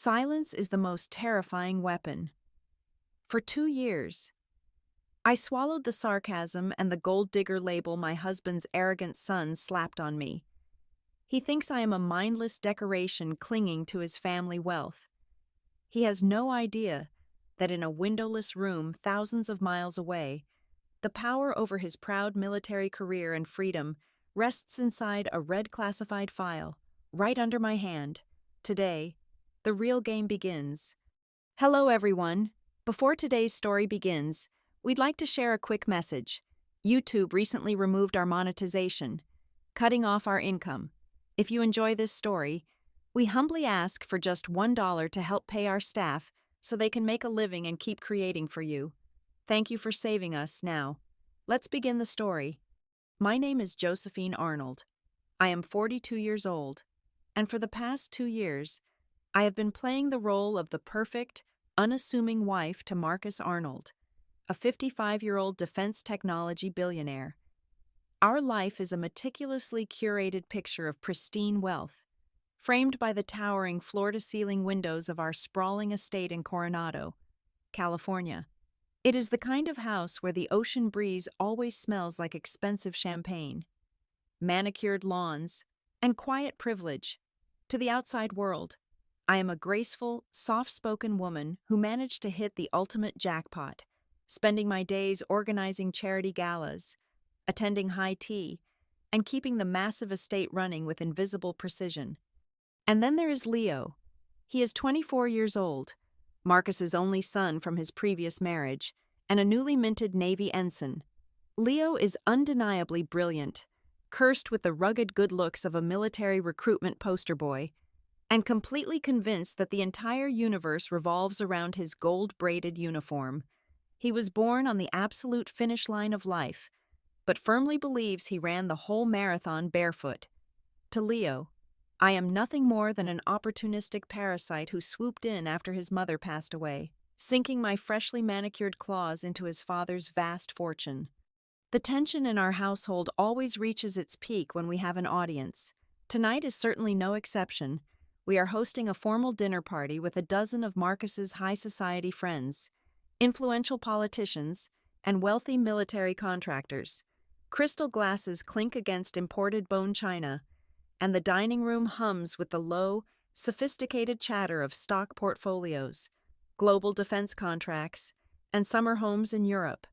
Silence is the most terrifying weapon. For 2 years, I swallowed the sarcasm and the gold digger label my husband's arrogant son slapped on me. He thinks I am a mindless decoration clinging to his family wealth. He has no idea that in a windowless room thousands of miles away, the power over his proud military career and freedom rests inside a red classified file, right under my hand. Today, the real game begins. Hello, everyone. Before today's story begins, we'd like to share a quick message. YouTube recently removed our monetization, cutting off our income. If you enjoy this story, we humbly ask for just $1 to help pay our staff so they can make a living and keep creating for you. Thank you for saving us. Now, let's begin the story. My name is Josephine Arnold. I am 42 years old, and for the past 2 years, I have been playing the role of the perfect, unassuming wife to Marcus Arnold, a 55-year-old defense technology billionaire. Our life is a meticulously curated picture of pristine wealth, framed by the towering floor-to-ceiling windows of our sprawling estate in Coronado, California. It is the kind of house where the ocean breeze always smells like expensive champagne, manicured lawns, and quiet privilege. To the outside world, I am a graceful, soft-spoken woman who managed to hit the ultimate jackpot, spending my days organizing charity galas, attending high tea, and keeping the massive estate running with invisible precision. And then there is Leo. He is 24 years old, Marcus's only son from his previous marriage, and a newly minted Navy ensign. Leo is undeniably brilliant, cursed with the rugged good looks of a military recruitment poster boy, and completely convinced that the entire universe revolves around his gold-braided uniform. He was born on the absolute finish line of life, but firmly believes he ran the whole marathon barefoot. To Leo, I am nothing more than an opportunistic parasite who swooped in after his mother passed away, sinking my freshly manicured claws into his father's vast fortune. The tension in our household always reaches its peak when we have an audience. Tonight is certainly no exception. We are hosting a formal dinner party with a dozen of Marcus's high society friends, influential politicians, and wealthy military contractors. Crystal glasses clink against imported bone china, and the dining room hums with the low, sophisticated chatter of stock portfolios, global defense contracts, and summer homes in Europe.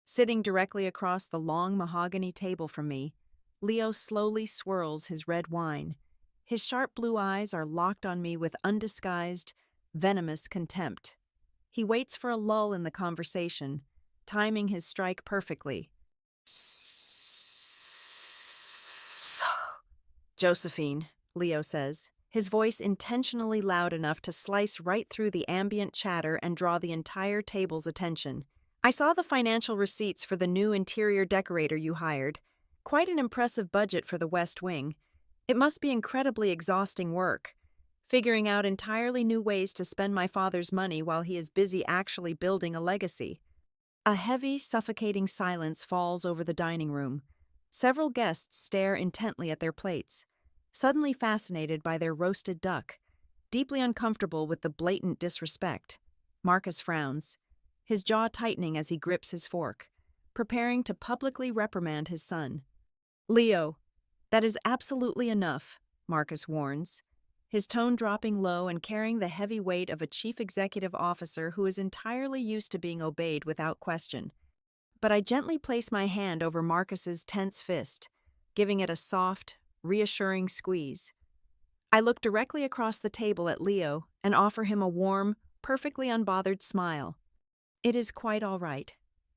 Sitting directly across the long mahogany table from me, Leo slowly swirls his red wine. His sharp blue eyes are locked on me with undisguised, venomous contempt. He waits for a lull in the conversation, timing his strike perfectly. Josephine, Leo says, his voice intentionally loud enough to slice right through the ambient chatter and draw the entire table's attention. I saw the financial receipts for the new interior decorator you hired. Quite an impressive budget for the West Wing. It must be incredibly exhausting work, figuring out entirely new ways to spend my father's money while he is busy actually building a legacy. A heavy, suffocating silence falls over the dining room. Several guests stare intently at their plates, suddenly fascinated by their roasted duck, deeply uncomfortable with the blatant disrespect. Marcus frowns, his jaw tightening as he grips his fork, preparing to publicly reprimand his son. Leo, that is absolutely enough, Marcus warns, his tone dropping low and carrying the heavy weight of a chief executive officer who is entirely used to being obeyed without question. But I gently place my hand over Marcus's tense fist, giving it a soft, reassuring squeeze. I look directly across the table at Leo and offer him a warm, perfectly unbothered smile. It is quite all right,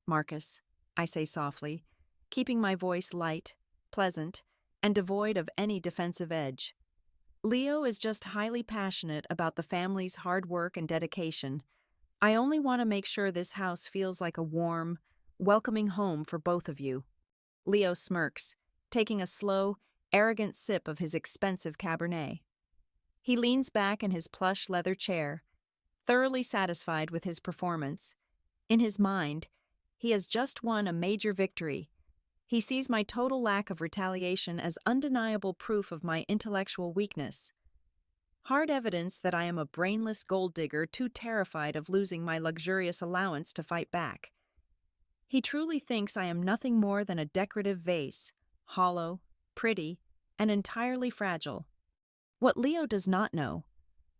Marcus, I say softly, keeping my voice light, pleasant, and devoid of any defensive edge. Leo is just highly passionate about the family's hard work and dedication. I only want to make sure this house feels like a warm, welcoming home for both of you. Leo smirks, taking a slow, arrogant sip of his expensive Cabernet. He leans back in his plush leather chair, thoroughly satisfied with his performance. In his mind, he has just won a major victory. He sees my total lack of retaliation as undeniable proof of my intellectual weakness. Hard evidence that I am a brainless gold digger too terrified of losing my luxurious allowance to fight back. He truly thinks I am nothing more than a decorative vase, hollow, pretty, and entirely fragile. What Leo does not know,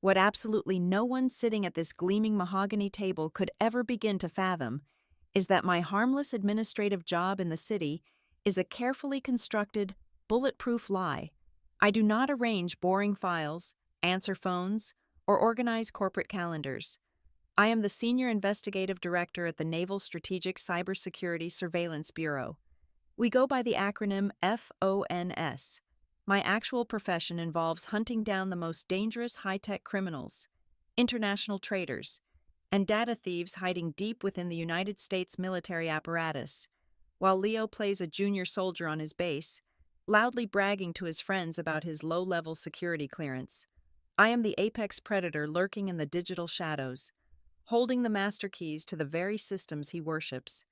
what absolutely no one sitting at this gleaming mahogany table could ever begin to fathom, is that my harmless administrative job in the city is a carefully constructed, bulletproof lie. I do not arrange boring files, answer phones, or organize corporate calendars. I am the Senior Investigative Director at the Naval Strategic Cybersecurity Surveillance Bureau. We go by the acronym FONS. My actual profession involves hunting down the most dangerous high-tech criminals, international traitors, and data thieves hiding deep within the United States military apparatus, while Leo plays a junior soldier on his base, loudly bragging to his friends about his low-level security clearance. I am the apex predator lurking in the digital shadows, holding the master keys to the very systems he worships.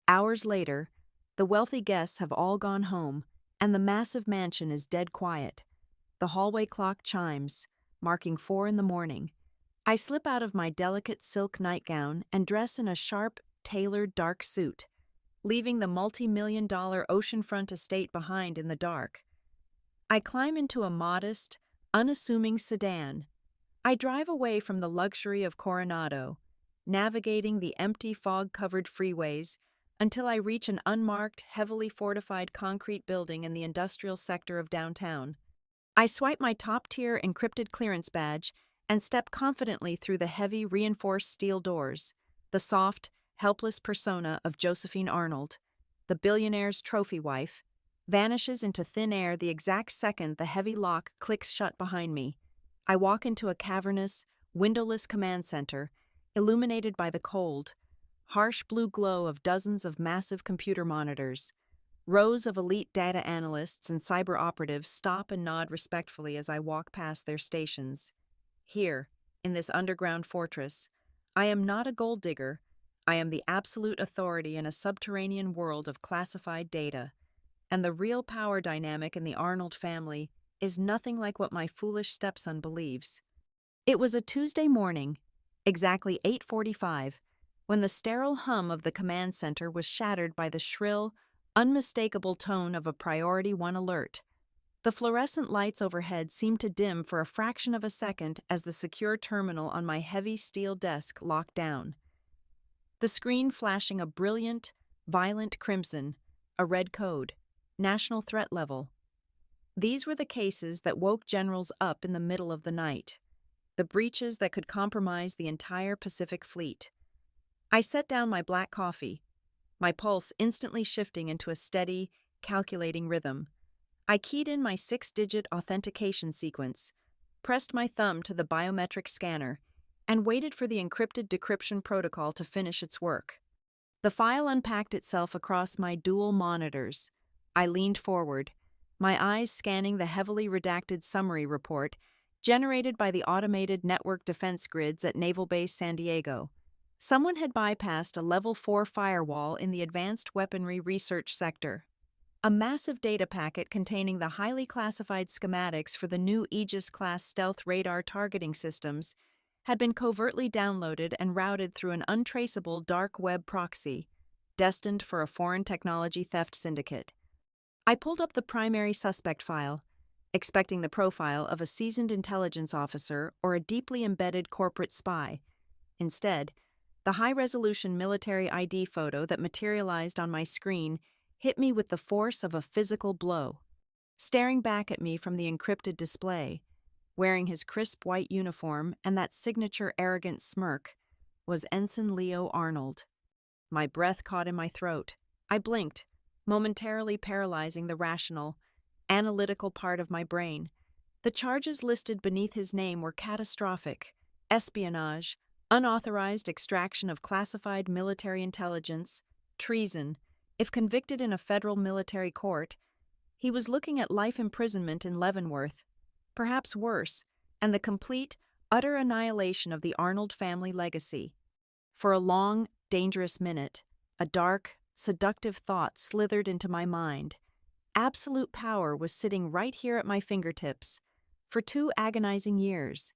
Hours later, the wealthy guests have all gone home, and the massive mansion is dead quiet. The hallway clock chimes, marking 4 in the morning. I slip out of my delicate silk nightgown and dress in a sharp, tailored dark suit, leaving the multi-million-dollar oceanfront estate behind in the dark. I climb into a modest, unassuming sedan. I drive away from the luxury of Coronado, navigating the empty fog-covered freeways until I reach an unmarked, heavily fortified concrete building in the industrial sector of downtown. I swipe my top-tier encrypted clearance badge and step confidently through the heavy, reinforced steel doors. The soft, helpless persona of Josephine Arnold, the billionaire's trophy wife, vanishes into thin air the exact second the heavy lock clicks shut behind me. I walk into a cavernous, windowless command center, illuminated by the cold, harsh blue glow of dozens of massive computer monitors. Rows of elite data analysts and cyber operatives stop and nod respectfully as I walk past their stations. Here, in this underground fortress, I am not a gold digger. I am the absolute authority in a subterranean world of classified data, and the real power dynamic in the Arnold family is nothing like what my foolish stepson believes. It was a Tuesday morning, exactly 8:45, when the sterile hum of the command center was shattered by the shrill, unmistakable tone of a Priority 1 alert. The fluorescent lights overhead seemed to dim for a fraction of a second as the secure terminal on my heavy steel desk locked down. The screen flashing a brilliant, violent crimson, a red code, national threat level. These were the cases that woke generals up in the middle of the night, the breaches that could compromise the entire Pacific Fleet. I set down my black coffee, my pulse instantly shifting into a steady, calculating rhythm. I keyed in my 6-digit authentication sequence, pressed my thumb to the biometric scanner, and waited for the encrypted decryption protocol to finish its work. The file unpacked itself across my dual monitors. I leaned forward, my eyes scanning the heavily redacted summary report generated by the automated network defense grids at Naval Base San Diego. Someone had bypassed a Level 4 firewall in the Advanced Weaponry Research sector. A massive data packet containing the highly classified schematics for the new Aegis-class stealth radar targeting systems had been covertly downloaded and routed through an untraceable dark web proxy, destined for a foreign technology theft syndicate. I pulled up the primary suspect file, expecting the profile of a seasoned intelligence officer or a deeply embedded corporate spy. Instead, the high-resolution military ID photo that materialized on my screen hit me with the force of a physical blow. Staring back at me from the encrypted display, wearing his crisp white uniform and that signature arrogant smirk, was Ensign Leo Arnold. My breath caught in my throat. I blinked, momentarily paralyzing the rational, analytical part of my brain. The charges listed beneath his name were catastrophic: espionage, unauthorized extraction of classified military intelligence, treason. If convicted in a federal military court, he was looking at life imprisonment in Leavenworth, perhaps worse, and the complete, utter annihilation of the Arnold family legacy. For a long, dangerous minute, a dark, seductive thought slithered into my mind. Absolute power was sitting right here at my fingertips, For 2 agonizing years,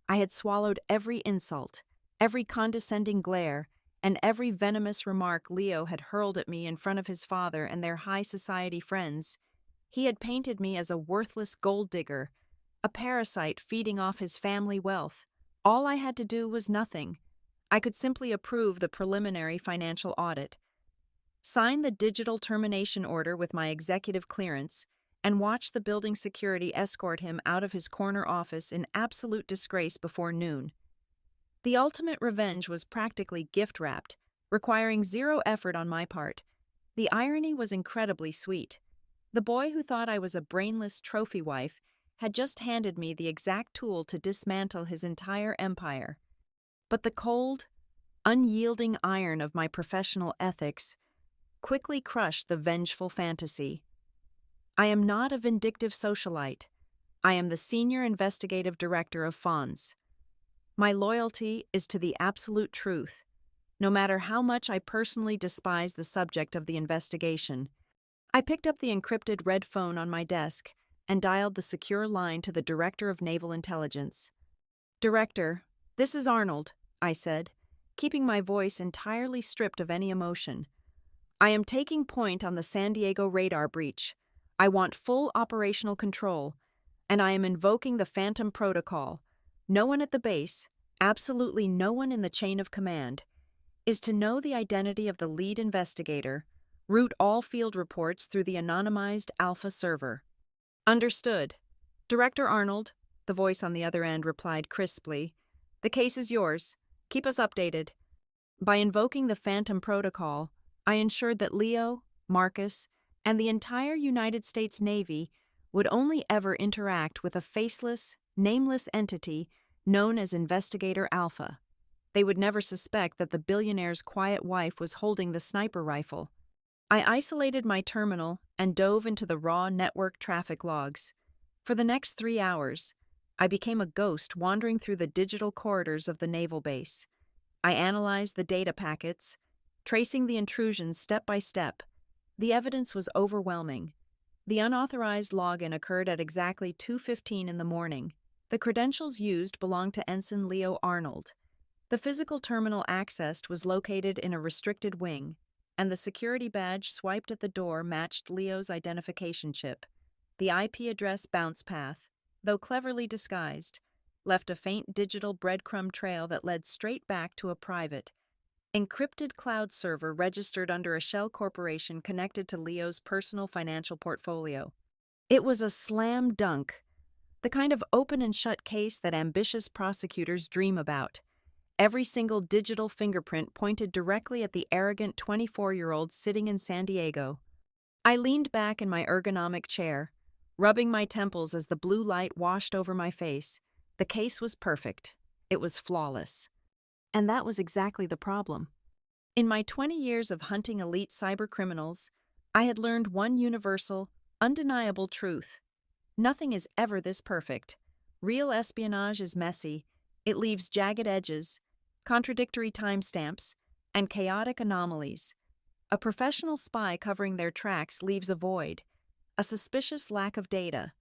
I had swallowed every insult, every condescending glare, and every venomous remark Leo had hurled at me in front of his father and their high society friends. He had painted me as a worthless gold digger, a parasite feeding off his family wealth. All I had to do was nothing. I could simply approve the preliminary financial audit, sign the digital termination order with my executive clearance, and watch the building security escort him out of his corner office in absolute disgrace before noon. The ultimate revenge was practically gift-wrapped, requiring zero effort on my part. The irony was incredibly sweet. The boy who thought I was a brainless trophy wife had just handed me the exact tool to dismantle his entire empire. But the cold, unyielding iron of my professional ethics quickly crushed the vengeful fantasy. I am not a vindictive socialite. I am the senior investigative director of Fonz. My loyalty is to the absolute truth, no matter how much I personally despise the subject of the investigation. I picked up the encrypted red phone on my desk and dialed the secure line to the Director of Naval Intelligence. "Director, this is Arnold," I said, keeping my voice entirely stripped of any emotion. "I am taking point on the San Diego radar breach. I want full operational control, and I am invoking the Phantom Protocol. No one at the base, absolutely no one in the chain of command, is to know the identity of the lead investigator. Route all field reports through the anonymized Alpha server." "Understood. Director Arnold," the voice on the other end replied crisply. "The case is yours. Keep us updated." By invoking the Phantom Protocol, I ensured that Leo, Marcus, and the entire United States Navy would only ever interact with a faceless, nameless entity known as Investigator Alpha. They would never suspect that the billionaire's quiet wife was holding the sniper rifle. I isolated my terminal and dove into the raw network traffic logs. For the next 3 hours, I became a ghost wandering through the digital corridors of the naval base. I analyzed the data packets, tracing the intrusions step by step. The evidence was overwhelming. The unauthorized login occurred at exactly 2:15 in the morning. The credentials used belonged to Ensign Leo Arnold. The physical terminal accessed was located in a restricted wing, and the security badge swiped at the door matched Leo's identification chip. The IP address bounce path, though cleverly disguised, left a faint digital breadcrumb trail that led straight back to a private, encrypted cloud server registered under a shell corporation connected to Leo's personal financial portfolio. It was a slam dunk, the kind of open and shut case that ambitious prosecutors dream about. Every single digital fingerprint pointed directly at the arrogant 24-year-old sitting in San Diego. I leaned back in my ergonomic chair, rubbing my temples as the blue light washed over my face. The case was perfect. It was flawless. And that was exactly the problem. In my 20 years of hunting elite cybercriminals, I had learned one universal, undeniable truth. Nothing is ever this perfect. Real espionage is messy. It leaves jagged edges, contradictory timestamps, and chaotic anomalies. A professional spy covering their tracks leaves a void, a suspicious lack of data.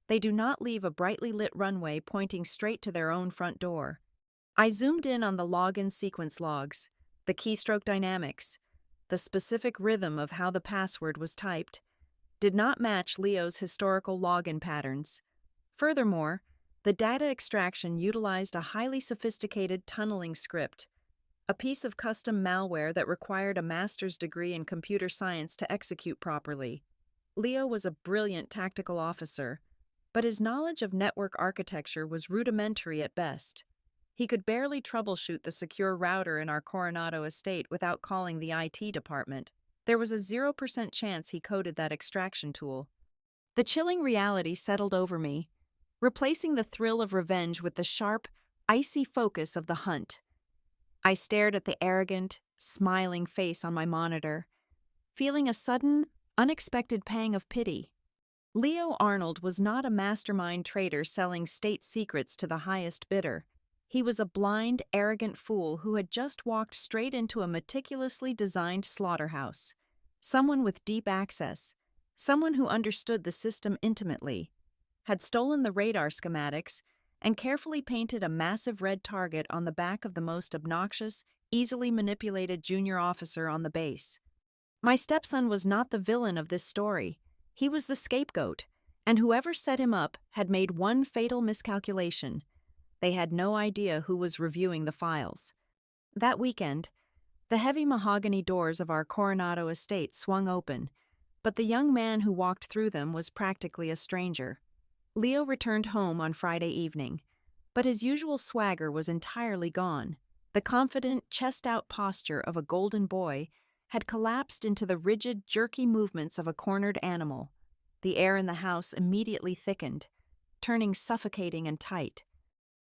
They do not leave a brightly lit runway pointing straight to their own front door. I zoomed in on the login sequence logs, the keystroke dynamics, the specific rhythm of how the password was typed, did not match Leo's historical login patterns. Furthermore, the data extraction utilized a highly sophisticated tunneling script, a piece of custom malware that required a master's degree in computer science to execute properly. Leo was a brilliant tactical officer, but his knowledge of network architecture was rudimentary at best. He could barely troubleshoot the secure router in our Coronado estate without calling the IT department. There was a 0% chance he coded that extraction tool. The chilling reality settled over me, replacing the thrill of revenge with the sharp, icy focus of the hunt. I stared at the arrogant, smiling face on my monitor, feeling a sudden, unexpected pang of pity. Leo Arnold was not a mastermind trader selling state secrets to the highest bidder. He was a blind, arrogant fool who had just walked straight into a meticulously designed slaughterhouse. Someone with deep access, someone who understood the system intimately. had stolen the radar schematics and carefully painted a massive red target on the back of the most obnoxious, easily manipulated junior officer on the base. My stepson was not the villain of this story. He was the scapegoat, and whoever set him up had made one fatal miscalculation. They had no idea who was reviewing the files. That weekend, the heavy mahogany doors of our Coronado estate swung open, but the young man who walked through them was practically a stranger. Leo returned home on Friday evening, but his usual swagger was entirely gone. The confident, chest-out posture of a golden boy had collapsed into the rigid, jerky movements of a cornered animal. The air in the house immediately thickened, turning suffocating and tight.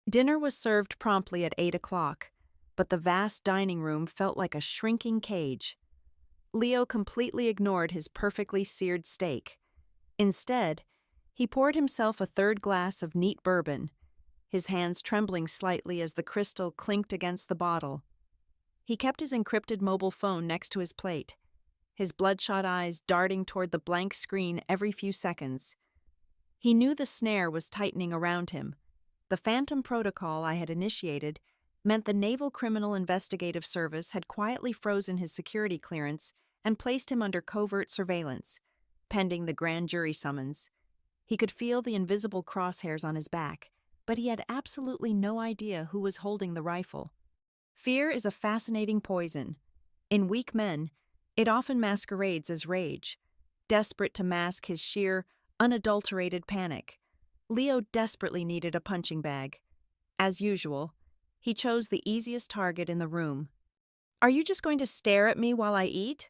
Dinner was served promptly at 8 o'clock, but the vast dining room felt like a shrinking cage. Leo completely ignored his perfectly seared steak. Instead, he poured himself a third glass of neat bourbon, his hands trembling slightly as the crystal clinked against the bottle. He kept his encrypted mobile phone next to his plate, his bloodshot eyes darting toward the blank screen every few seconds. He knew the snare was tightening around him. The phantom protocol I had initiated meant the Naval Criminal Investigative Service had quietly frozen his security clearance and placed him under covert surveillance, pending the grand jury summons. He could feel the invisible crosshairs on his back, but he had absolutely no idea who was holding the rifle. Fear is a fascinating poison. In weak men, it often masquerades as rage, desperate to mask his sheer, unadulterated panic. Leo desperately needed a punching bag. As usual, he chose the easiest target in the room. "Are you just going to stare at me while I eat?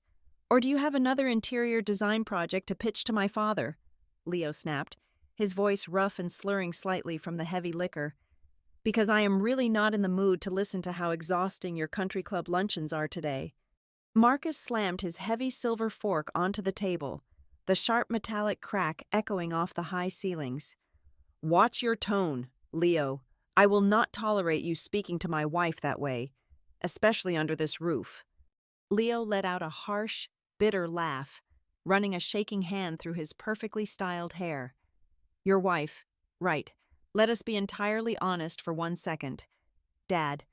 Or do you have another interior design project to pitch to my father?" Leo snapped, his voice rough and slurring slightly from the heavy liquor. "Because I am really not in the mood to listen to how exhausting your country club luncheons are today." Marcus slammed his heavy silver fork onto the table, the sharp metallic crack echoing off the high ceilings. "Watch your tone, Leo. I will not tolerate you speaking to my wife that way, especially under this roof." Leo let out a harsh, bitter laugh, running a shaking hand through his perfectly styled hair. "Your wife, right. Let us be entirely honest for 1 second. Dad,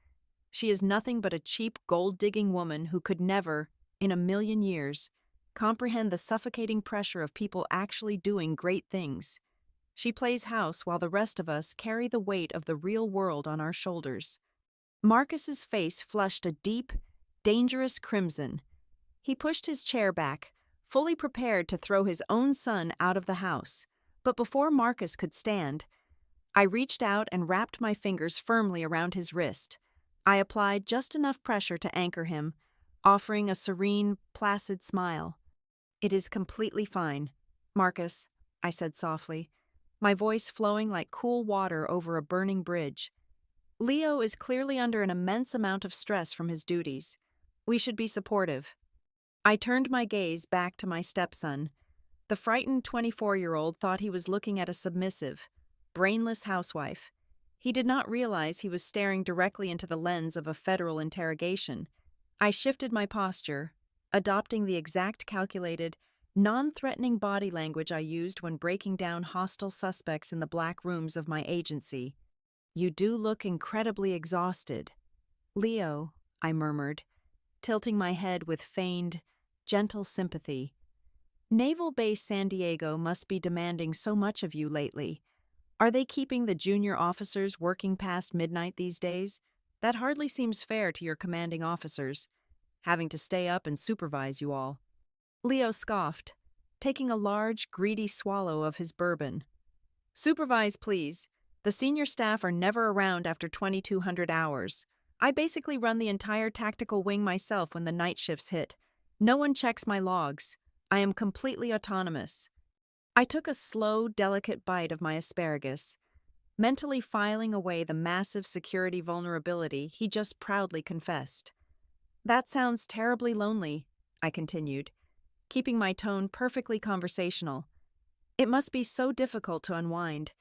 she is nothing but a cheap gold-digging woman who could never, in a million years, comprehend the suffocating pressure of people actually doing great things. She plays house while the rest of us carry the weight of the real world on our shoulders." Marcus's face flushed a deep, dangerous crimson. He pushed his chair back, fully prepared to throw his own son out of the house. But before Marcus could stand, I reached out and wrapped my fingers firmly around his wrist. I applied just enough pressure to anchor him, offering a serene, placid smile. "It is completely fine, Marcus," I said softly, my voice flowing like cool water over a burning bridge. "Leo is clearly under an immense amount of stress from his duties. We should be supportive." I turned my gaze back to my stepson. The frightened 24-year-old thought he was looking at a submissive, brainless housewife. He did not realize he was staring directly into the lens of a federal interrogation. I shifted my posture, adopting the exact calculated, non-threatening body language I used when breaking down hostile suspects in the black rooms of my agency. "You do look incredibly exhausted." "Leo," I murmured, tilting my head with feigned, gentle sympathy. "Naval Base San Diego must be demanding so much of you lately. Are they keeping the junior officers working past midnight these days? That hardly seems fair to your commanding officers, having to stay up and supervise you all." Leo scoffed, taking a large, greedy swallow of his bourbon. "Supervise, please. The senior staff are never around after 2200 hours. I basically run the entire tactical wing myself when the night shifts hit. No one checks my logs. I am completely autonomous." I took a slow, delicate bite of my asparagus, mentally filing away the massive security vulnerability he just proudly confessed. "That sounds terribly lonely," I continued, keeping my tone perfectly conversational. "It must be so difficult to unwind.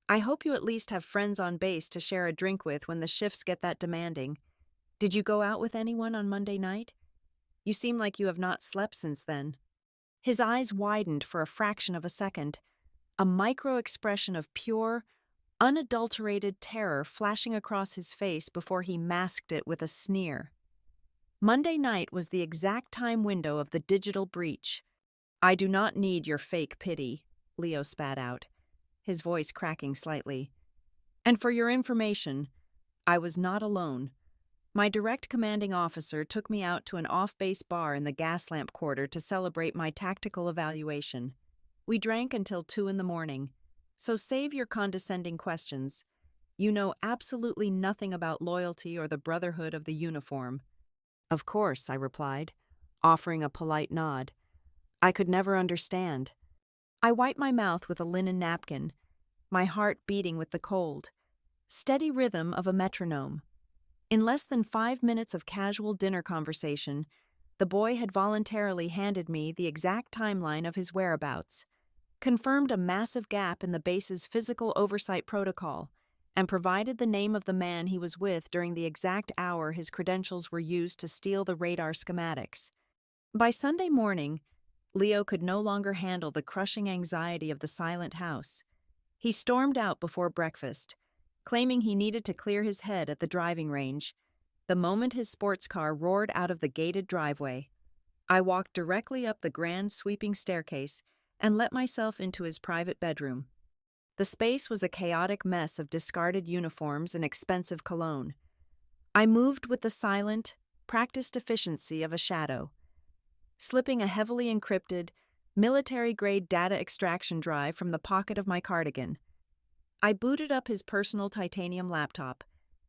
I hope you at least have friends on base to share a drink with when the shifts get that demanding. Did you go out with anyone on Monday night? You seem like you have not slept since then." His eyes widened for a fraction of a second. a micro-expression of pure, unadulterated terror flashing across his face before he masked it with a sneer. Monday night was the exact time window of the digital breach. "I do not need your fake pity," Leo spat out, his voice cracking slightly. "And for your information, I was not alone. My direct commanding officer took me out to an off-base bar in the Gaslamp Quarter to celebrate my tactical evaluation. We drank until 2 in the morning, so save your condescending questions. You know absolutely nothing about loyalty or the brotherhood of the uniform." "Of course," I replied, offering a polite nod. I could never understand. I wiped my mouth with a linen napkin, my heart beating with the cold, steady rhythm of a metronome. In less than 5 minutes of casual dinner conversation, the boy had voluntarily handed me the exact timeline of his whereabouts, confirmed a massive gap in the base's physical oversight protocol, and provided the name of the man he was with during the exact hour his credentials were used to steal the radar schematics. By Sunday morning, Leo could no longer handle the crushing anxiety of the silent house. He stormed out before breakfast, claiming he needed to clear his head at the driving range, the moment his sports car roared out of the gated driveway. I walked directly up the grand sweeping staircase and let myself into his private bedroom. The space was a chaotic mess of discarded uniforms and expensive cologne. I moved with the silent, practiced efficiency of a shadow, slipping a heavily encrypted, military-grade data extraction drive from the pocket of my cardigan. I booted up his personal titanium laptop.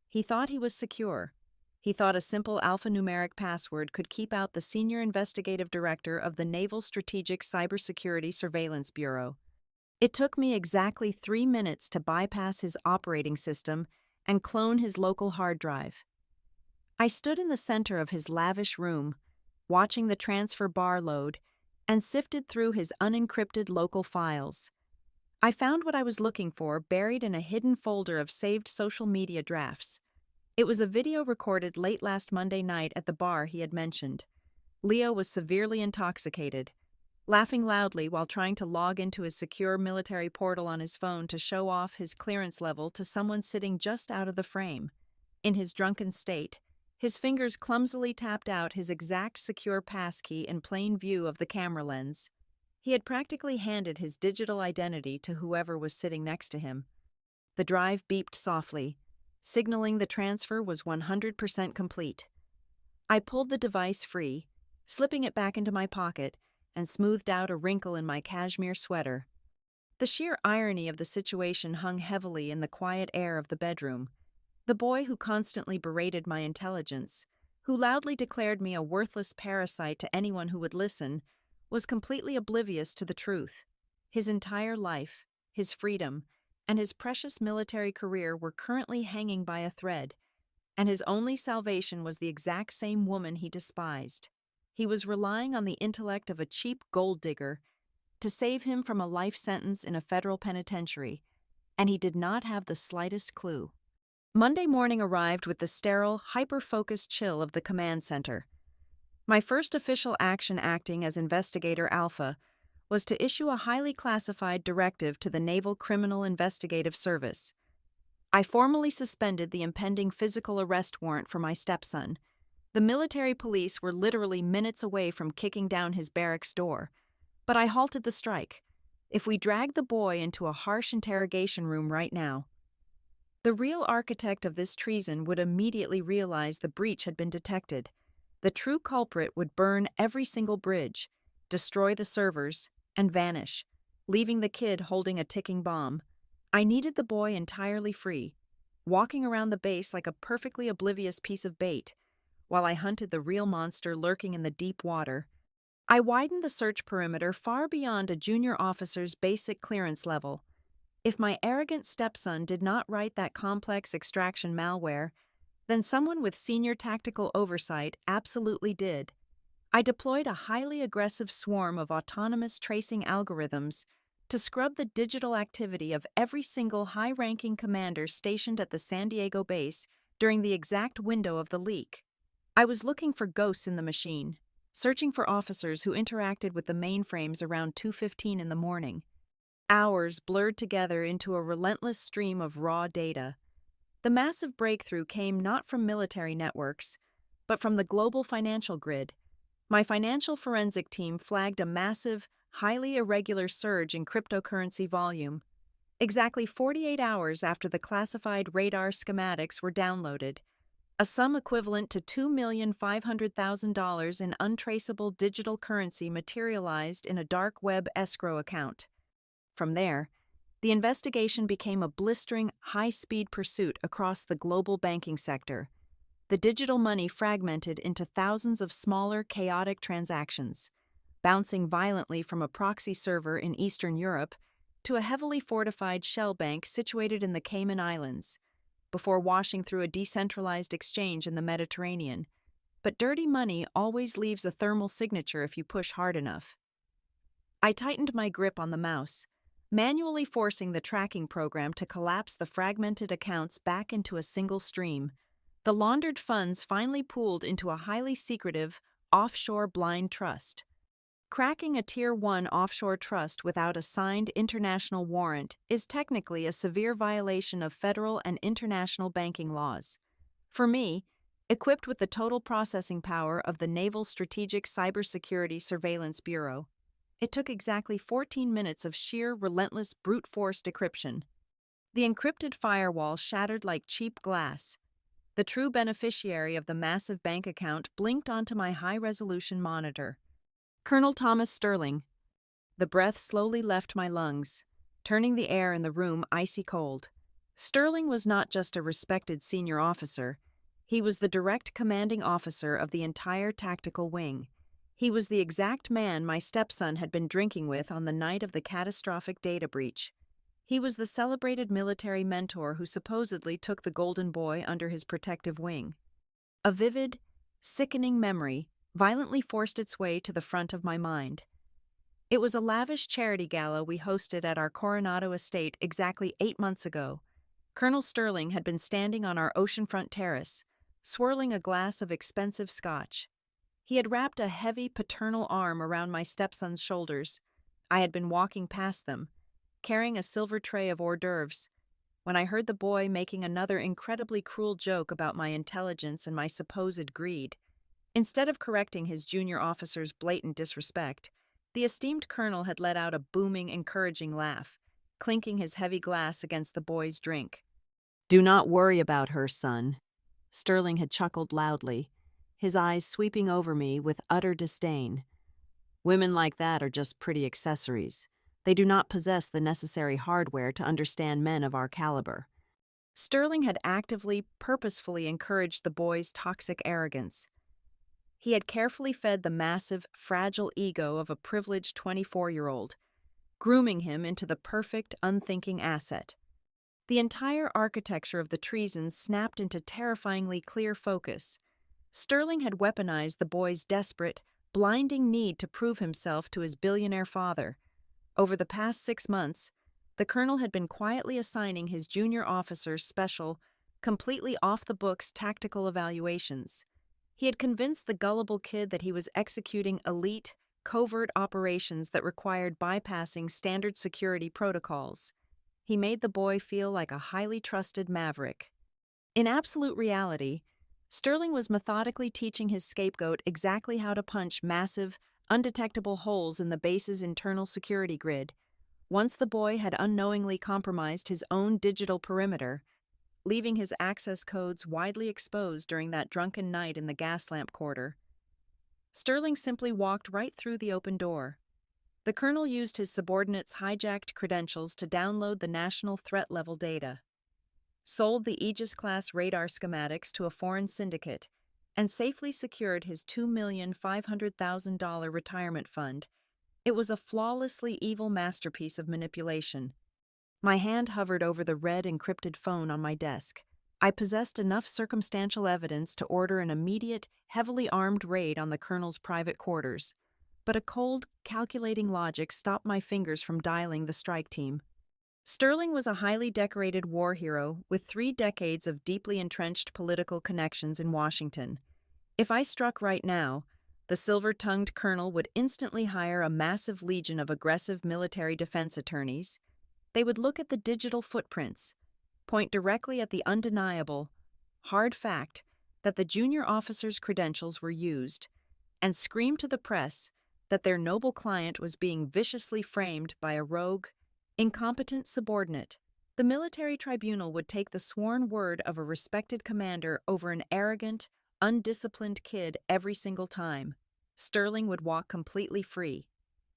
He thought he was secure. He thought a simple alphanumeric password could keep out the senior investigative director of the Naval Strategic Cybersecurity Surveillance Bureau. It took me exactly 3 minutes to bypass his operating system and clone his local hard drive. I stood in the center of his lavish room, watching the transfer bar load, and sifted through his unencrypted local files. I found what I was looking for buried in a hidden folder of saved social media drafts. It was a video recorded late last Monday night at the bar he had mentioned. Leo was severely intoxicated, laughing loudly while trying to log into his secure military portal on his phone to show off his clearance level to someone sitting just out of the frame. In his drunken state, his fingers clumsily tapped out his exact secure passkey in plain view of the camera lens. He had practically handed his digital identity to whoever was sitting next to him. The drive beeped softly, signaling the transfer was 100% complete. I pulled the device free, slipping it back into my pocket, and smoothed out a wrinkle in my cashmere sweater. The sheer irony of the situation hung heavily in the quiet air of the bedroom. The boy who constantly berated my intelligence, who loudly declared me a worthless parasite to anyone who would listen, was completely oblivious to the truth. His entire life, his freedom, and his precious military career were currently hanging by a thread, and his only salvation was the exact same woman he despised. He was relying on the intellect of a cheap gold digger to save him from a life sentence in a federal penitentiary, and he did not have the slightest clue. Monday morning arrived with the sterile, hyper-focused chill of the command center. My first official action acting as Investigator Alpha was to issue a highly classified directive to the Naval Criminal Investigative Service. I formally suspended the impending physical arrest warrant for my stepson. The military police were literally minutes away from kicking down his barracks door, but I halted the strike. If we dragged the boy into a harsh interrogation room right now, the real architect of this treason would immediately realize the breach had been detected. The true culprit would burn every single bridge, destroy the servers, and vanish, leaving the kid holding a ticking bomb. I needed the boy entirely free, walking around the base like a perfectly oblivious piece of bait, while I hunted the real monster lurking in the deep water. I widened the search perimeter far beyond a junior officer's basic clearance level. If my arrogant stepson did not write that complex extraction malware, then someone with senior tactical oversight absolutely did. I deployed a highly aggressive swarm of autonomous tracing algorithms to scrub the digital activity of every single high-ranking commander stationed at the San Diego base during the exact window of the leak. I was looking for ghosts in the machine, searching for officers who interacted with the mainframes around 2:15 in the morning. Hours blurred together into a relentless stream of raw data. The massive breakthrough came not from military networks, but from the global financial grid. My financial forensic team flagged a massive, highly irregular surge in cryptocurrency volume, exactly 48 hours after the classified radar schematics were downloaded. A sum equivalent to $2,500,000 in untraceable digital currency materialized in a dark web escrow account. From there, the investigation became a blistering, high-speed pursuit across the global banking sector. The digital money fragmented into thousands of smaller, chaotic transactions, bouncing violently from a proxy server in Eastern Europe to a heavily fortified shell bank situated in the Cayman Islands, before washing through a decentralized exchange in the Mediterranean. But dirty money always leaves a thermal signature if you push hard enough. I tightened my grip on the mouse, manually forcing the tracking program to collapse the fragmented accounts back into a single stream. The laundered funds finally pooled into a highly secretive, offshore blind trust. Cracking a Tier 1 offshore trust without a signed international warrant is technically a severe violation of federal and international banking laws. For me, equipped with the total processing power of the Naval Strategic Cybersecurity Surveillance Bureau, it took exactly 14 minutes of sheer, relentless, brute force decryption. The encrypted firewall shattered like cheap glass. The true beneficiary of the massive bank account blinked onto my high-resolution monitor. Colonel Thomas Sterling. The breath slowly left my lungs, turning the air in the room icy cold. Sterling was not just a respected senior officer. He was the direct commanding officer of the entire tactical wing. He was the exact man my stepson had been drinking with on the night of the catastrophic data breach. He was the celebrated military mentor who supposedly took the golden boy under his protective wing. A vivid, sickening memory violently forced its way to the front of my mind. It was a lavish charity gala we hosted at our Coronado estate exactly 8 months ago. Colonel Sterling had been standing on our oceanfront terrace, swirling a glass of expensive scotch. He had wrapped a heavy paternal arm around my stepson's shoulders. I had been walking past them, carrying a silver tray of hors d'oeuvres, when I heard the boy making another incredibly cruel joke about my intelligence and my supposed greed. Instead of correcting his junior officer's blatant disrespect, the esteemed colonel had let out a booming, encouraging laugh, clinking his heavy glass against the boy's drink. "Do not worry about her, son." Sterling had chuckled loudly, his eyes sweeping over me with utter disdain. "Women like that are just pretty accessories. They do not possess the necessary hardware to understand men of our caliber." Sterling had actively, purposefully encouraged the boy's toxic arrogance. He had carefully fed the massive, fragile ego of a privileged 24-year-old, grooming him into the perfect, unthinking asset. The entire architecture of the treason snapped into terrifyingly clear focus. Sterling had weaponized the boy's desperate, blinding need to prove himself to his billionaire father. Over the past 6 months, the colonel had been quietly assigning his junior officers special, completely off-the-books tactical evaluations. He had convinced the gullible kid that he was executing elite, covert operations that required bypassing standard security protocols. He made the boy feel like a highly trusted maverick. In absolute reality, Sterling was methodically teaching his scapegoat exactly how to punch massive, undetectable holes in the base's internal security grid. Once the boy had unknowingly compromised his own digital perimeter, leaving his access codes widely exposed during that drunken night in the gas lamp quarter. Sterling simply walked right through the open door. The colonel used his subordinates' hijacked credentials to download the national threat level data, sold the Aegis-class radar schematics to a foreign syndicate, and safely secured his $2,500,000 retirement fund. It was a flawlessly evil masterpiece of manipulation. My hand hovered over the red encrypted phone on my desk. I possessed enough circumstantial evidence to order an immediate, heavily armed raid on the colonel's private quarters, but a cold, calculating logic stopped my fingers from dialing the strike team. Sterling was a highly decorated war hero with 3 decades of deeply entrenched political connections in Washington. If I struck right now, The silver-tongued colonel would instantly hire a massive legion of aggressive military defense attorneys. They would look at the digital footprints, point directly at the undeniable, hard fact that the junior officer's credentials were used, and scream to the press that their noble client was being viciously framed by a rogue, incompetent subordinate. The military tribunal would take the sworn word of a respected commander over an arrogant, undisciplined kid every single time. Sterling would walk completely free,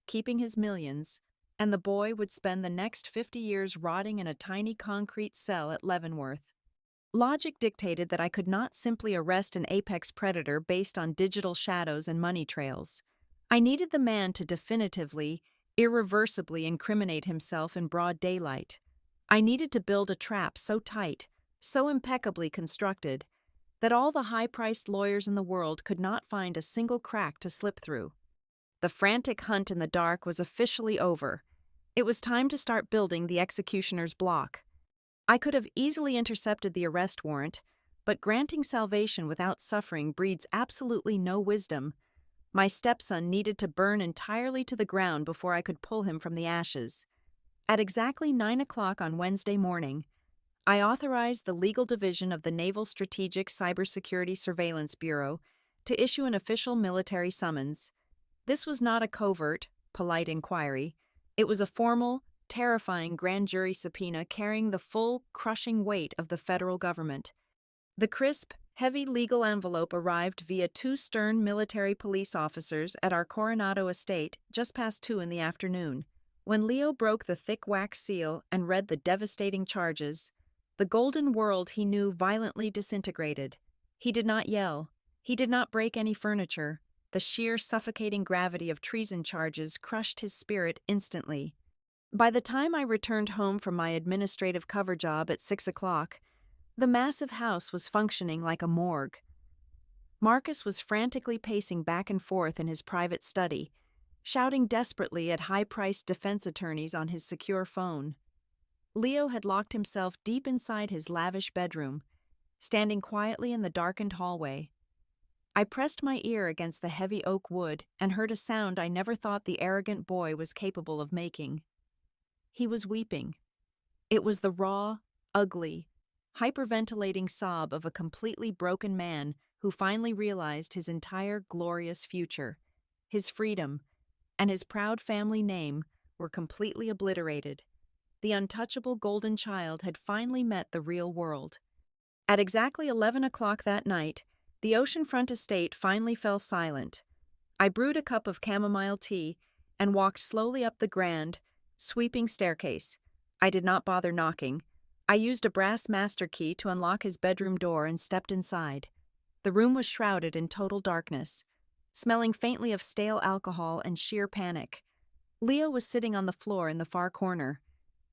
keeping his millions, and the boy would spend the next 50 years rotting in a tiny concrete cell at Leavenworth. Logic dictated that I could not simply arrest an apex predator based on digital shadows and money trails. I needed the man to definitively, irreversibly incriminate himself in broad daylight. I needed to build a trap so tight, so impeccably constructed, that all the high-priced lawyers in the world could not find a single crack to slip through. The frantic hunt in the dark was officially over. It was time to start building the executioner's block. I could have easily intercepted the arrest warrant, but granting salvation without suffering breeds absolutely no wisdom. My stepson needed to burn entirely to the ground before I could pull him from the ashes. At exactly 9 o'clock on Wednesday morning, I authorized the legal division of the Naval Strategic Cybersecurity Surveillance Bureau to issue an official military summons. This was not a covert, polite inquiry. It was a formal, terrifying grand jury subpoena carrying the full, crushing weight of the federal government. The crisp, heavy legal envelope arrived via 2 stern military police officers at our Coronado estate just past 2 in the afternoon. When Leo broke the thick wax seal and read the devastating charges, the golden world he knew violently disintegrated. He did not yell. He did not break any furniture. The sheer suffocating gravity of treason charges crushed his spirit instantly. By the time I returned home from my administrative cover job at 6 o'clock, the massive house was functioning like a morgue. Marcus was frantically pacing back and forth in his private study, shouting desperately at high-priced defense attorneys on his secure phone. Leo had locked himself deep inside his lavish bedroom, standing quietly in the darkened hallway. I pressed my ear against the heavy oak wood and heard a sound I never thought the arrogant boy was capable of making. He was weeping. It was the raw, ugly, hyperventilating sob of a completely broken man who finally realized his entire glorious future, his freedom, and his proud family name were completely obliterated. The untouchable golden child had finally met the real world. At exactly 11 o'clock that night, the oceanfront estate finally fell silent. I brewed a cup of chamomile tea and walked slowly up the grand, sweeping staircase. I did not bother knocking. I used a brass master key to unlock his bedroom door and stepped inside. The room was shrouded in total darkness, smelling faintly of stale alcohol and sheer panic. Leo was sitting on the floor in the far corner,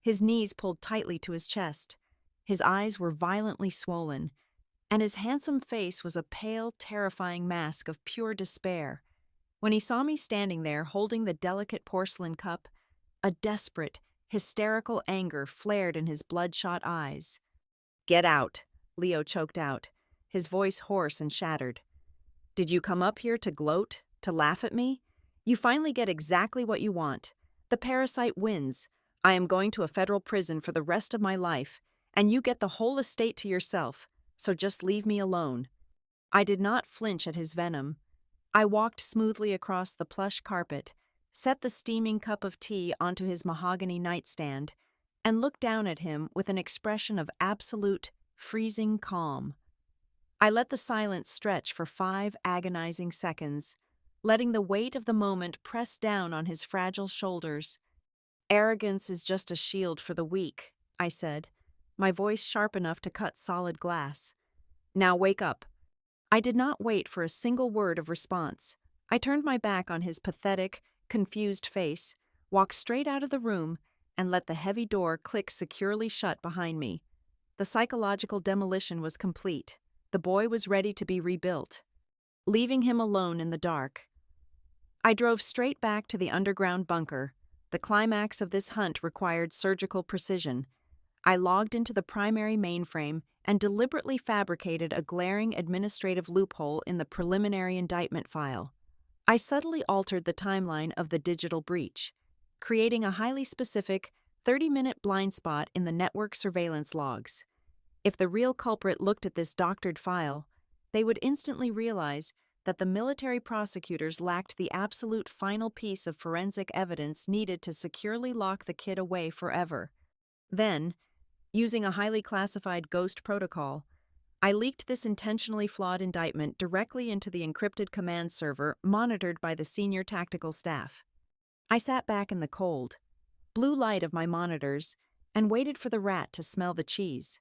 his knees pulled tightly to his chest. His eyes were violently swollen, and his handsome face was a pale, terrifying mask of pure despair. When he saw me standing there holding the delicate porcelain cup, a desperate, hysterical anger flared in his bloodshot eyes. "Get out," Leo choked out, his voice hoarse and shattered. "Did you come up here to gloat, to laugh at me? You finally get exactly what you want. The parasite wins. I am going to a federal prison for the rest of my life, and you get the whole estate to yourself, so just leave me alone." I did not flinch at his venom. I walked smoothly across the plush carpet, set the steaming cup of tea onto his mahogany nightstand, and looked down at him with an expression of absolute, freezing calm. I let the silence stretch for 5 agonizing seconds, letting the weight of the moment press down on his fragile shoulders. "Arrogance is just a shield for the weak," I said, my voice sharp enough to cut solid glass. "Now wake up." I did not wait for a single word of response. I turned my back on his pathetic, confused face, walked straight out of the room, and let the heavy door click securely shut behind me. The psychological demolition was complete. The boy was ready to be rebuilt. Leaving him alone in the dark, I drove straight back to the underground bunker. The climax of this hunt required surgical precision. I logged into the primary mainframe and deliberately fabricated a glaring administrative loophole in the preliminary indictment file. I subtly altered the timeline of the digital breach, creating a highly specific 30-minute blind spot in the network surveillance logs. If the real culprit looked at this doctored file, they would instantly realize that the military prosecutors lacked the absolute final piece of forensic evidence needed to securely lock the kid away forever. Then, using a highly classified ghost protocol, I leaked this intentionally flawed indictment directly into the encrypted command server monitored by the senior tactical staff. I sat back in the cold, blue light of my monitors and waited for the rat to smell the cheese.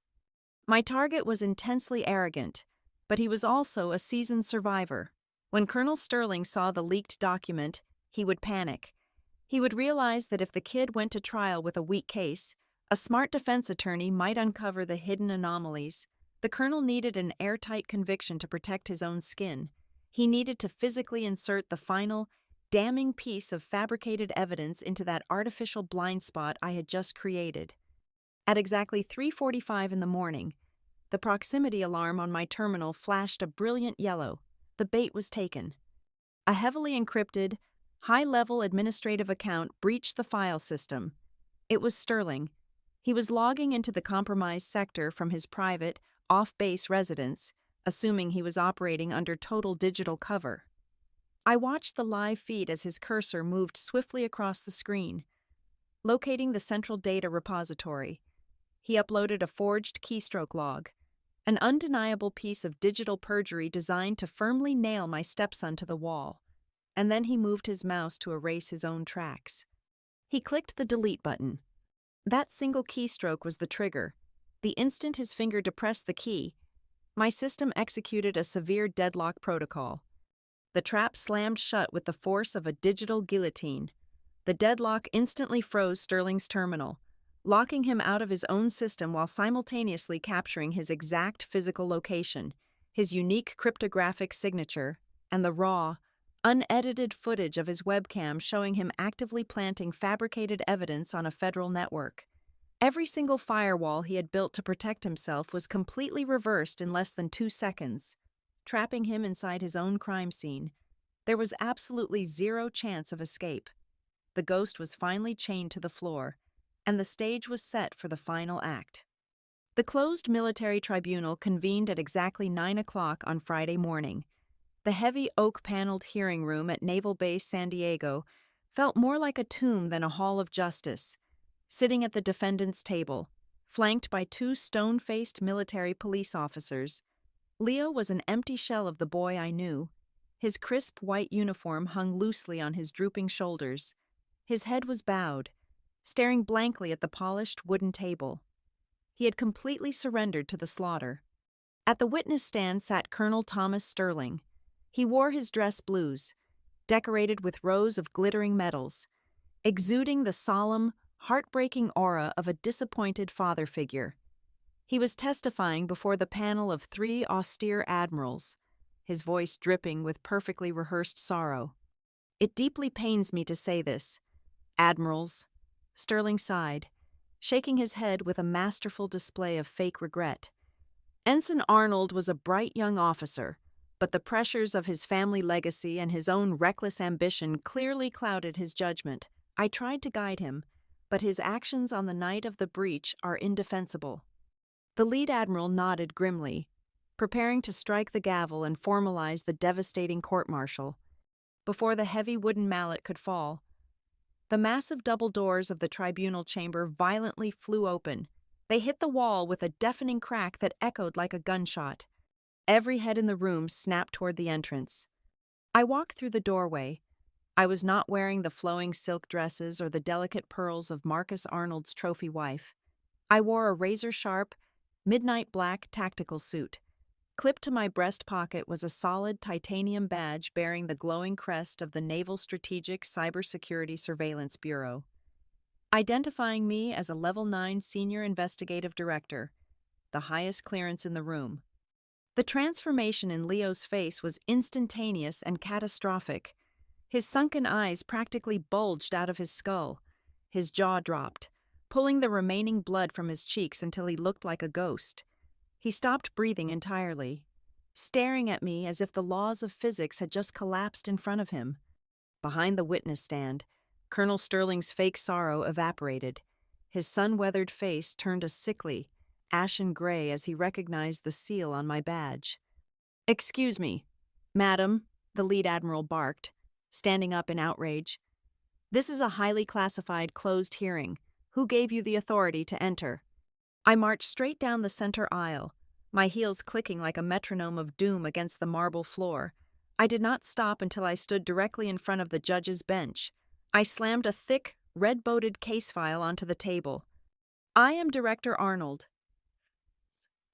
My target was intensely arrogant, but he was also a seasoned survivor. When Colonel Sterling saw the leaked document, he would panic. He would realize that if the kid went to trial with a weak case, a smart defense attorney might uncover the hidden anomalies. The colonel needed an airtight conviction to protect his own skin. He needed to physically insert the final, damning piece of fabricated evidence into that artificial blind spot I had just created. At exactly 3:45 in the morning, the proximity alarm on my terminal flashed a brilliant yellow. The bait was taken. A heavily encrypted, high-level administrative account breached the file system. It was Sterling. He was logging into the compromised sector from his private, off-base residence, assuming he was operating under total digital cover. I watched the live feed as his cursor moved swiftly across the screen, locating the central data repository. He uploaded a forged keystroke log, an undeniable piece of digital perjury designed to firmly nail my stepson to the wall, and then he moved his mouse to erase his own tracks. He clicked the delete button. That single keystroke was the trigger. The instant his finger depressed the key, my system executed a severe deadlock protocol. The trap slammed shut with the force of a digital guillotine. The deadlock instantly froze Sterling's terminal, locking him out of his own system while simultaneously capturing his exact physical location, his unique cryptographic signature, and the raw, unedited footage of his webcam showing him actively planting fabricated evidence on a federal network. Every single firewall he had built to protect himself was completely reversed in less than 2 seconds, trapping him inside his own crime scene. There was absolutely zero chance of escape. The ghost was finally chained to the floor, and the stage was set for the final act. The closed military tribunal convened at exactly 9 o'clock on Friday morning. The heavy oak-paneled hearing room at Naval Base San Diego felt more like a tomb than a hall of justice. Sitting at the defendant's table, flanked by 2 stone-faced military police officers, Leo was an empty shell of the boy I knew. His crisp white uniform hung loosely on his drooping shoulders. His head was bowed, staring blankly at the polished wooden table. He had completely surrendered to the slaughter. At the witness stand sat Colonel Thomas Sterling. He wore his dress blues, decorated with rows of glittering medals, exuding the solemn, heartbreaking aura of a disappointed father figure. He was testifying before the panel of 3 austere admirals, his voice dripping with perfectly rehearsed sorrow. "It deeply pains me to say this, admirals," Sterling sighed, shaking his head with a masterful display of fake regret. "Ensign Arnold was a bright young officer, but the pressures of his family legacy and his own reckless ambition clearly clouded his judgment. I tried to guide him, but his actions on the night of the breach are indefensible." The lead admiral nodded grimly, preparing to strike the gavel and formalize the devastating court-martial. Before the heavy wooden mallet could fall, the massive double doors of the tribunal chamber violently flew open. They hit the wall with a deafening crack that echoed like a gunshot. Every head in the room snapped toward the entrance. I walked through the doorway. I was not wearing the flowing silk dresses or the delicate pearls of Marcus Arnold's trophy wife. I wore a razor-sharp, midnight black tactical suit. Clipped to my breast pocket was a solid titanium badge bearing the glowing crest of the Naval Strategic Cybersecurity Surveillance Bureau, identifying me as a Level 9 Senior Investigative Director, the highest clearance in the room. The transformation in Leo's face was instantaneous and catastrophic. His sunken eyes practically bulged out of his skull. His jaw dropped, pulling the remaining blood from his cheeks until he looked like a ghost. He stopped breathing entirely. staring at me as if the laws of physics had just collapsed in front of him. Behind the witness stand, Colonel Sterling's fake sorrow evaporated. His sun-weathered face turned a sickly, ashen gray as he recognized the seal on my badge. "Excuse me, madam," the lead admiral barked, standing up in outrage. "This is a highly classified closed hearing. Who gave you the authority to enter?" I marched straight down the center aisle, my heels clicking like a metronome of doom against the marble floor. I did not stop until I stood directly in front of the judge's bench. I slammed a thick, red-boated case file onto the table. "I am Director Arnold,"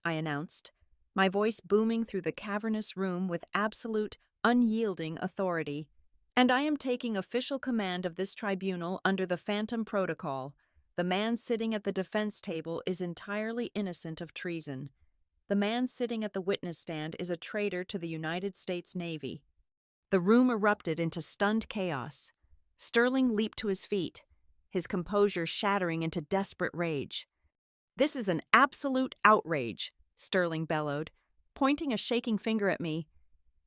I announced, my voice booming through the cavernous room with absolute, unyielding authority. "And I am taking official command of this tribunal under the Phantom Protocol. The man sitting at the defense table is entirely innocent of treason. The man sitting at the witness stand is a traitor to the United States Navy." The room erupted into stunned chaos. Sterling leaped to his feet, his composure shattering into desperate rage. "This is an absolute outrage," Sterling bellowed, pointing a shaking finger at me.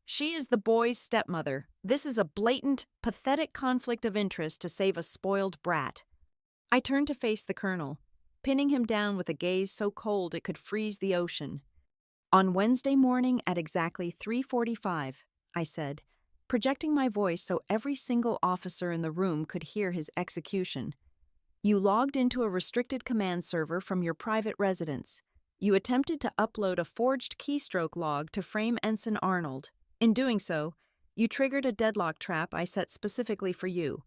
"She is the boy's stepmother. This is a blatant, pathetic conflict of interest to save a spoiled brat." I turned to face the colonel, pinning him down with a gaze so cold it could freeze the ocean. "On Wednesday morning at exactly 3:45, I said, projecting my voice so every single officer in the room could hear his execution. "You logged into a restricted command server from your private residence. You attempted to upload a forged keystroke log to frame Ensign Arnold. In doing so, you triggered a deadlock trap I set specifically for you.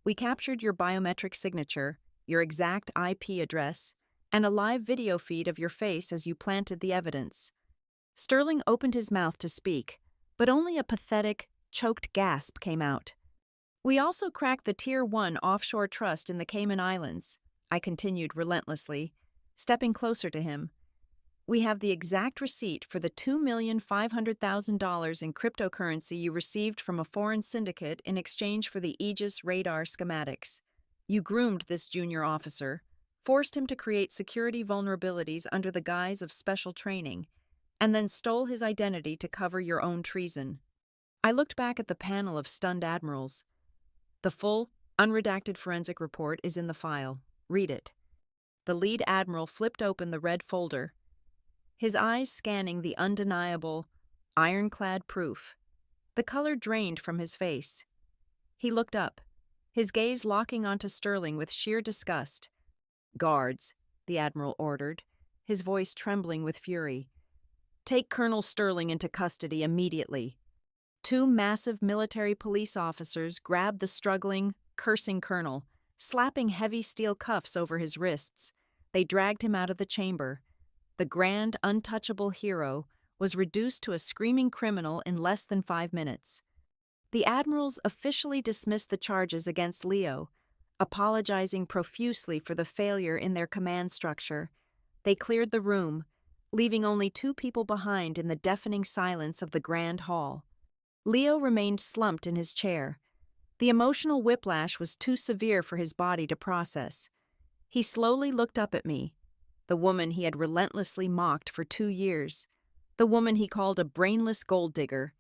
We captured your biometric signature, your exact IP address, and a live video feed of your face as you planted the evidence." Sterling opened his mouth to speak, but only a pathetic, choked gasp came out. "We also cracked the Tier 1 offshore trust in the Cayman Islands," I continued relentlessly, stepping closer to him. "We have the exact receipt for the $2,500,000 in cryptocurrency you received from a foreign syndicate in exchange for the Aegis radar schematics. You groomed this junior officer, forced him to create security vulnerabilities under the guise of special training, and then stole his identity to cover your own treason." I looked back at the panel of stunned admirals. "The full, unredacted forensic report is in the file. Read it." The lead admiral flipped open the red folder, his eyes scanning the undeniable, ironclad proof. The color drained from his face. He looked up, his gaze locking onto Sterling with sheer disgust. "Guards," the admiral ordered, his voice trembling with fury. "Take Colonel Sterling into custody immediately." Two massive military police officers grabbed the struggling, cursing colonel, slapping heavy steel cuffs over his wrists. They dragged him out of the chamber. The grand, untouchable hero was reduced to a screaming criminal in less than 5 minutes. The admirals officially dismissed the charges against Leo, apologizing profusely for the failure in their command structure. They cleared the room, leaving only 2 people behind in the deafening silence of the grand hall. Leo remained slumped in his chair. The emotional whiplash was too severe for his body to process. He slowly looked up at me, the woman he had relentlessly mocked for 2 years, the woman he called a brainless gold digger.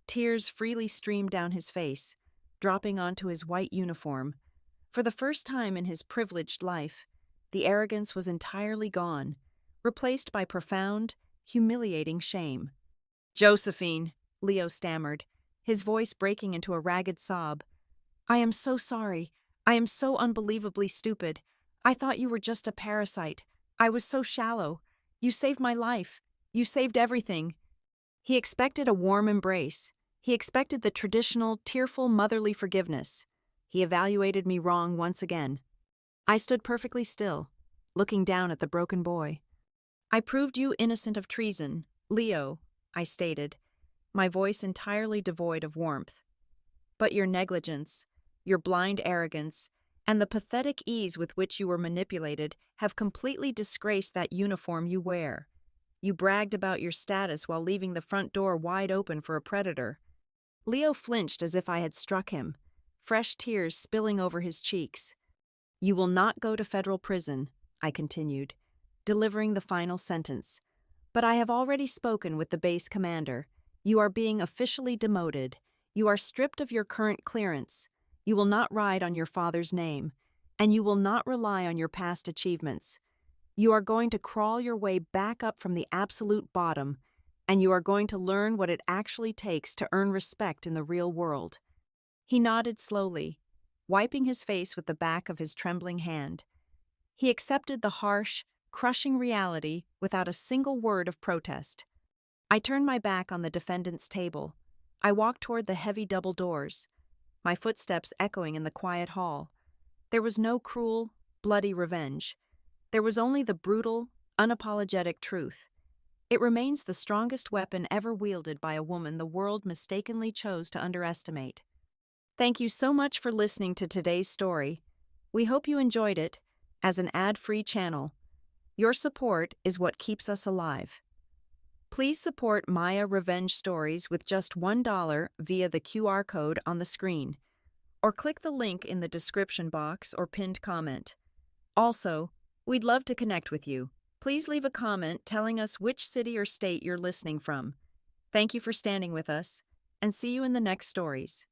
Tears freely streamed down his face, dropping onto his white uniform. For the first time in his privileged life, the arrogance was entirely gone, replaced by profound, humiliating shame. "Josephine," Leo stammered, his voice breaking into a ragged sob. "I am so sorry. I am so unbelievably stupid. I thought you were just a parasite. I was so shallow. You saved my life. You saved everything." He expected a warm embrace. He expected the traditional, tearful, motherly forgiveness. He evaluated me wrong once again. I stood perfectly still, looking down at the broken boy. "I proved you innocent of treason, Leo," I stated, my voice entirely devoid of warmth. "But your negligence, your blind arrogance, and the pathetic ease with which you were manipulated have completely disgraced that uniform you wear. You bragged about your status while leaving the front door wide open for a predator." Leo flinched as if I had struck him, fresh tears spilling over his cheeks. "You will not go to federal prison," I continued, delivering the final sentence. But I have already spoken with the base commander. You are being officially demoted. You are stripped of your current clearance. You will not ride on your father's name. And you will not rely on your past achievements. You are going to crawl your way back up from the absolute bottom, and you are going to learn what it actually takes to earn respect in the real world. He nodded slowly, wiping his face with the back of his trembling hand. He accepted the harsh, crushing reality without a single word of protest. I turned my back on the defendant's table. I walked toward the heavy double doors, my footsteps echoing in the quiet hall. There was no cruel, bloody revenge. There was only the brutal, unapologetic truth. It remains the strongest weapon ever wielded by a woman the world mistakenly chose to underestimate. Thank you so much for listening to today's story. We hope you enjoyed it. As an ad-free channel, your support is what keeps us alive. Please support Maya Revenge Stories with just $1 via the QR code on the screen, or click the link in the description box or pinned comment. Also, we'd love to connect with you. Please leave a comment telling us which city or state you're listening from. Thank you for standing with us, and see you in the next stories.